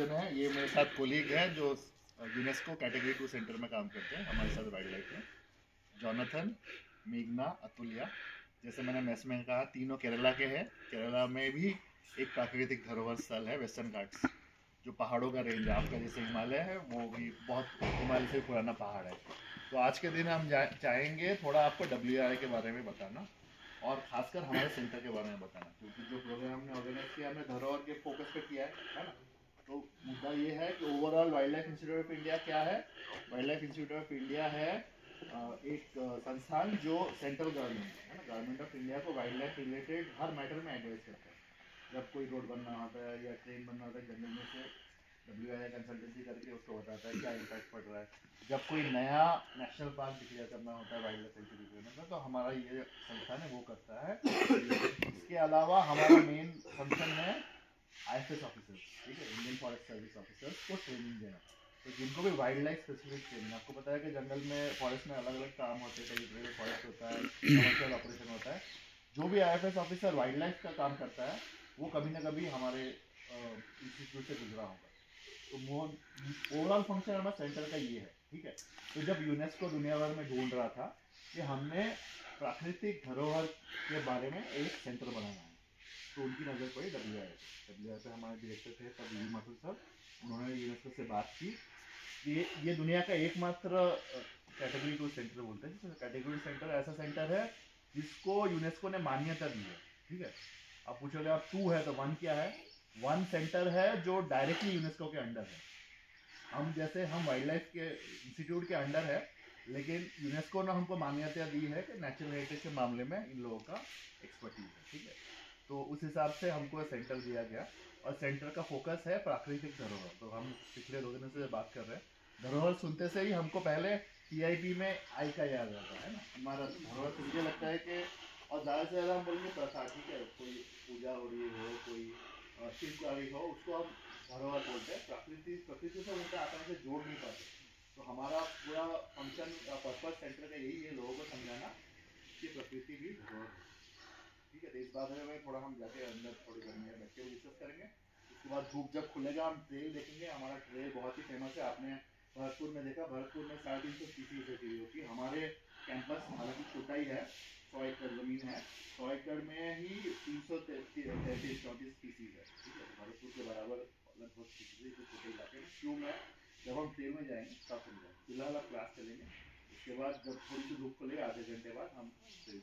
अभिनंदन है। ये मेरे साथ कोलीग है जो यूनेस्को कैटेगरी 2 सेंटर में काम करते हैं हमारे साथ वाइल्ड लाइफ में। जॉनथन, मेघना, अतुल्या, जैसे मैंने मैस में कहा, तीनों केरला के हैं। केरला में भी एक प्राकृतिक धरोहर स्थल है वेस्टर्न घाट्स, जो पहाड़ों का रेंज है। आपका जैसे हिमालय है, वो भी बहुत हिमालय से पुराना पहाड़ है। तो आज के दिन हम चाहेंगे थोड़ा आपको WRI के बारे में बताना और खासकर हमारे सेंटर के बारे में बताना, क्योंकि जो प्रोग्राम हमने ऑर्गेनाइज किया हमने धरोहर के फोकस पे किया है ना। तो मुद्दा ये है कि overall wild life institute of India क्या है। Wild life institute of India है एक संस्थान जो सेंट्रल गवर्नमेंट है ना, गवर्नमेंट ऑफ इंडिया को वाइल्ड लाइफ रिलेटेड हर मैटर में एडवाइस करता है। जब कोई रोड बनना होता है या ट्रेन बनना होता है जंगल में से, WRI कंसल्टेंसी करके उसको बताता है क्या इम्पैक्ट पड़ रहा है। जब कोई नया नेशनल पार्क डिक्लेयर करना होता है वाइल्ड लाइफ सेंचुरी में, तो हमारा ये संस्थान है वो करता है। इसके अलावा हमारा मेन फंक्शन है IFS ऑफिसर्स, ठीक है, इंडियन फॉरेस्ट सर्विस ऑफिसर्स को ट्रेनिंग देना। तो जिनको भी वाइल्ड लाइफ स्पेसिफिक ट्रेनिंग, आपको पता है कि जंगल में फॉरेस्ट में अलग अलग काम होते हैं, कहीं ट्रेड फॉरेस्ट होता है, कमर्शियल ऑपरेशन होता है। जो भी IFS ऑफिसर वाइल्ड लाइफ का काम करता है वो कभी ना कभी हमारे इंस्टीट्यूट से गुजरा होगा। तो ओवरऑल फंक्शन हमारा सेंटर का ये है, ठीक है। तो जब यूनेस्को दुनिया भर में ढूंढ रहा था कि हमने प्राकृतिक धरोहर के बारे में एक सेंटर बनाना है, तो उनकी नज़र पड़ी WRI पे। हमारे डायरेक्टर थे तब वी माथुर सर, उन्होंने यूनेस्को से बात की कि ये दुनिया का एकमात्र कैटेगरी 2 सेंटर बोलते हैं। कैटेगरी सेंटर ऐसा सेंटर है जिसको यूनेस्को ने मान्यता दी है, ठीक है। आप पूछोगे आप 2 है तो 1 क्या है। 1 सेंटर है जो डायरेक्टली यूनेस्को के अंडर है। हम वाइल्ड लाइफ के इंस्टीट्यूट के अंडर है, लेकिन यूनेस्को ने हमको मान्यता दी है कि नेचुरल हेरिटेज के मामले में इन लोगों का एक्सपर्टीज है, ठीक है। तो उस हिसाब से हमको सेंटर दिया गया और सेंटर का फोकस है प्राकृतिक धरोहर। तो हम पिछले 2 दिनों से बात कर रहे हैं, धरोहर सुनते से ही हमको पहले TIP में आई का याद आता है ना। हमारा धरोहर सुन के लगता है कि, और ज़्यादा से ज़्यादा हम बोलेंगे प्रथा, ठीक है, कोई पूजा हो रही हो, कोई शिल्पकारी हो, उसको हम धरोहर बोलते हैं। प्रकृति से उनका आसानी से जोड़ नहीं पाते। तो हमारा पूरा फंक्शन का पर्पस सेंटर का यही है, लोगों को समझाना कि प्रकृति भी धरोहर है, ठीक है। तो इस बारे में थोड़ा हम जाके अंदर थोड़ी देर में बैठ के डिस्कस करेंगे। उसके बाद धूप जब खुलेगा हम ट्रेल देखेंगे। हमारा ट्रेल बहुत ही फेमस है, आपने भरतपुर में देखा, भरतपुर में 350 स्पीसीज है चिड़ियों की। हमारे कैंपस हालांकि छोटा ही है, 100 एकड़ जमीन है, 100 एकड़ में ही 333-34 स्पीसीज है, ठीक है। भरतपुर के बराबर लगभग स्पीसीज छोटे इलाके में क्यों में। जब हम ट्रेल में जाएंगे तब समझाएंगे। फिलहाल आप क्लास चलेंगे, उसके बाद जब थोड़ी सी धूप खुलेगा आधे घंटे बाद हम ट्रेल